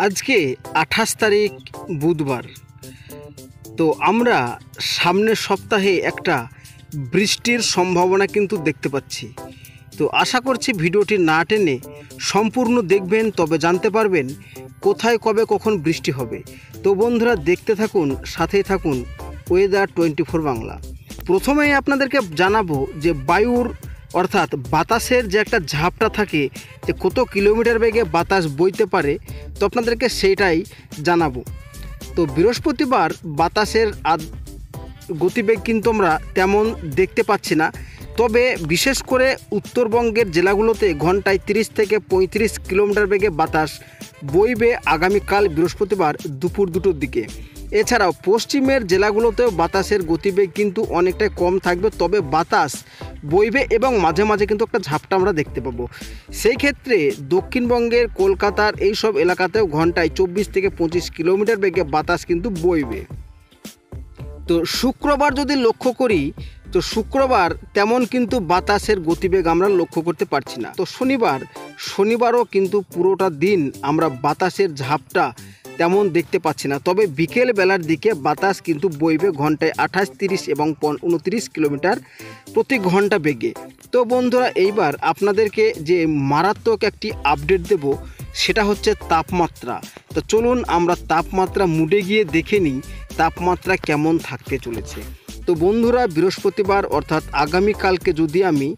আজকে 28 তারিখ বুধবার। তো আমরা সামনের সপ্তাহে একটা বৃষ্টির সম্ভাবনা কিন্তু দেখতে পাচ্ছি। তো আশা করছি ভিডিওটি না টেনে সম্পূর্ণ দেখবেন, তবে জানতে পারবেন কোথায় কবে কখন বৃষ্টি হবে। তো বন্ধুরা দেখতে থাকুন, সাথেই থাকুন ওয়েদার 24 বাংলা। প্রথমেই আপনাদেরকে জানাবো যে বায়ুর অর্থাৎ বাতাসের যে একটা ঝাপটা থাকে, যে কত কিলোমিটার বেগে বাতাস বইতে পারে, তো আপনাদেরকে সেইটাই জানাবো। তো বৃহস্পতিবার বাতাসের গতিবেগ কিন্তু আমরা তেমন দেখতে পাচ্ছি না, তবে বিশেষ করে উত্তরবঙ্গের জেলাগুলোতে ঘন্টায় 30 থেকে 35 কিলোমিটার বেগে বাতাস বইবে আগামীকাল বৃহস্পতিবার দুপুর 2টোর দিকে। এছাড়াও পশ্চিমের জেলাগুলোতেও বাতাসের গতিবেগ কিন্তু অনেকটাই কম থাকবে, তবে বাতাস বইবে এবং মাঝে মাঝে কিন্তু একটা ঝাপটা আমরা দেখতে পাবো। সেই ক্ষেত্রে দক্ষিণবঙ্গের কলকাতার এই সব এলাকাতেও ঘন্টায় 24 থেকে 25 কিলোমিটার বেগে বাতাস কিন্তু বইবে। তো শুক্রবার যদি লক্ষ্য করি, তো শুক্রবার তেমন কিন্তু বাতাসের গতিবেগ আমরা লক্ষ্য করতে পারছি না। তো শনিবারও কিন্তু পুরোটা দিন আমরা বাতাসের ঝাপটা তেমন দেখতে পাচ্ছি না, তবে বিকেল বেলার দিকে বাতাস কিন্তু বইবে ঘন্টায় 28, 30 এবং 29 কিলোমিটার প্রতি ঘন্টা বেগে। তো বন্ধুরা এইবার আপনাদেরকে যে মারাত্মক একটি আপডেট দেব, সেটা হচ্ছে তাপমাত্রা। তো চলুন আমরা তাপমাত্রা মুডে গিয়ে দেখে নিই তাপমাত্রা কেমন থাকতে চলেছে। তো বন্ধুরা বৃহস্পতিবার অর্থাৎ আগামীকালকে যদি আমি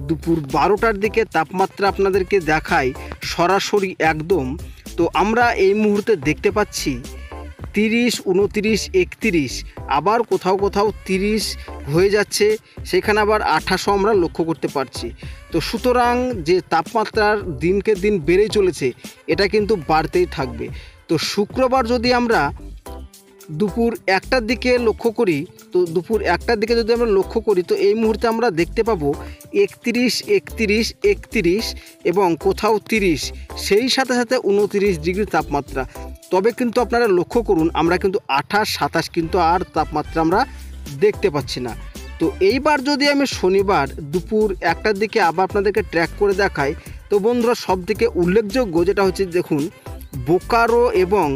দুপুর 12টার দিকে তাপমাত্রা আপনাদেরকে দেখাই সরাসরি একদম, তো আমরা এই মুহূর্তে দেখতে পাচ্ছি 30, 29, 31, আবার কোথাও কোথাও 30 হয়ে যাচ্ছে, সেখানে আবার 28 আমরা লক্ষ্য করতে পারছি। তো সুতরাং যে তাপমাত্রার দিনকে দিন বেড়ে চলেছে, এটা কিন্তু বাড়তেই থাকবে। তো শুক্রবার যদি আমরা দুপুর 1টার দিকে লক্ষ্য করি, তো দুপুর 1টার দিকে যদি আমরা লক্ষ্য করি, তো এই মুহূর্তে আমরা দেখতে পাবো 31, 31, 31 এবং কোথাও 30, সেই সাথে সাথে 29 ডিগ্রি তাপমাত্রা। তবে কিন্তু আপনারা লক্ষ্য করুন, আমরা কিন্তু 28, 27 কিন্তু আর তাপমাত্রা আমরা দেখতে পাচ্ছি না। তো এইবার যদি আমি শনিবার দুপুর 1টার দিকে আবার আপনাদেরকে ট্র্যাক করে দেখাই, তো বন্ধুরা সবথেকে উল্লেখযোগ্য যেটা হচ্ছে, দেখুন বোকারো এবং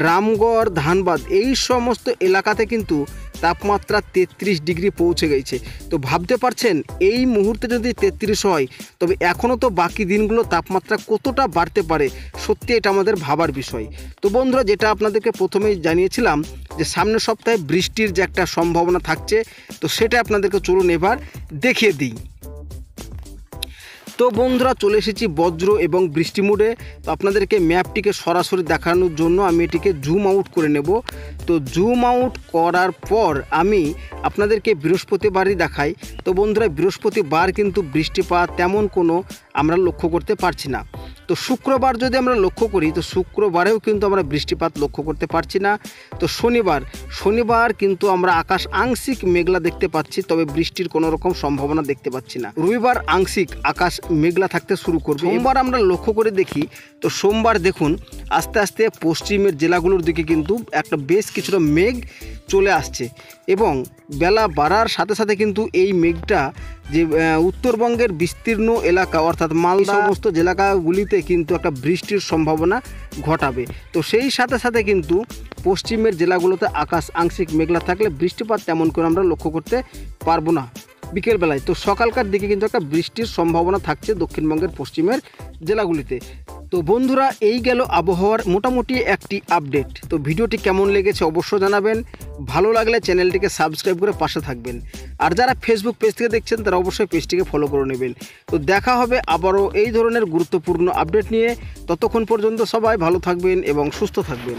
রামগড়, ধানবাদ এই সমস্ত এলাকাতে কিন্তু তাপমাত্রা 33 ডিগ্রি পৌঁছে গেছে। তো ভাবতে পারছেন এই মুহূর্তে যদি 33 হয়, তবে এখনও তো বাকি দিনগুলো তাপমাত্রা কতটা বাড়তে পারে, সত্যি এটা আমাদের ভাবার বিষয়। তো বন্ধুরা যেটা আপনাদেরকে প্রথমেই জানিয়েছিলাম যে সামনের সপ্তাহে বৃষ্টির যে একটা সম্ভাবনা থাকছে, তো সেটা আপনাদেরকে চলুন এবার দেখিয়ে দিই। তো বন্ধুরা চলে এসেছি বজ্র এবং বৃষ্টি মোডে। তো আপনাদেরকে ম্যাপটিকে সরাসরি দেখানোর জন্য আমি এটিকে জুম আউট করে নেব। তো জুম আউট করার পর আমি আপনাদেরকে বৃহস্পতিবারই দেখাই। তো বন্ধুরা বৃহস্পতিবার কিন্তু বৃষ্টিপাত তেমন কোনো আমরা লক্ষ্য করতে পারছি না। তো শুক্রবার যদি আমরা লক্ষ্য করি, তো শুক্রবারেও কিন্তু আমরা বৃষ্টিপাত লক্ষ্য করতে পারছি না। তো শনিবার কিন্তু আমরা আকাশ আংশিক মেঘলা দেখতে পাচ্ছি, তবে বৃষ্টির কোনো রকম সম্ভাবনা দেখতে পাচ্ছি না। রবিবার আংশিক আকাশ মেঘলা থাকতে শুরু করবে। সোমবার আমরা লক্ষ্য করে দেখি, তো সোমবার দেখুন আস্তে আস্তে পশ্চিমের জেলাগুলোর দিকে কিন্তু একটা বেশ কিছুটা মেঘ চলে আসছে, এবং বেলা বাড়ার সাথে সাথে কিন্তু এই মেঘটা যে উত্তরবঙ্গের বিস্তীর্ণ এলাকা অর্থাৎ মালদা সমস্ত এলাকাগুলিতে কিন্তু একটা বৃষ্টির সম্ভাবনা ঘটাবে। তো সেই সাথে সাথে কিন্তু পশ্চিমের জেলাগুলোতে আকাশ আংশিক মেঘলা থাকলে বৃষ্টিপাত তেমন করে আমরা লক্ষ্য করতে পারবো না বিকেলবেলায়। তো সকালকার দিকে কিন্তু একটা বৃষ্টির সম্ভাবনা থাকছে দক্ষিণবঙ্গের পশ্চিমের জেলাগুলিতে। তো বন্ধুরা এই গেল আবহাওয়ার মোটামুটি একটি আপডেট। তো ভিডিওটি কেমন লেগেছে অবশ্যই জানাবেন, ভালো লাগলে চ্যানেলটিকে সাবস্ক্রাইব করে পাশে থাকবেন, আর যারা ফেসবুক পেজ থেকে দেখছেন তারা অবশ্যই পেজটিকে ফলো করে নেবেন। তো দেখা হবে আবারও এই ধরনের গুরুত্বপূর্ণ আপডেট নিয়ে। ততক্ষণ পর্যন্ত সবাই ভালো থাকবেন এবং সুস্থ থাকবেন।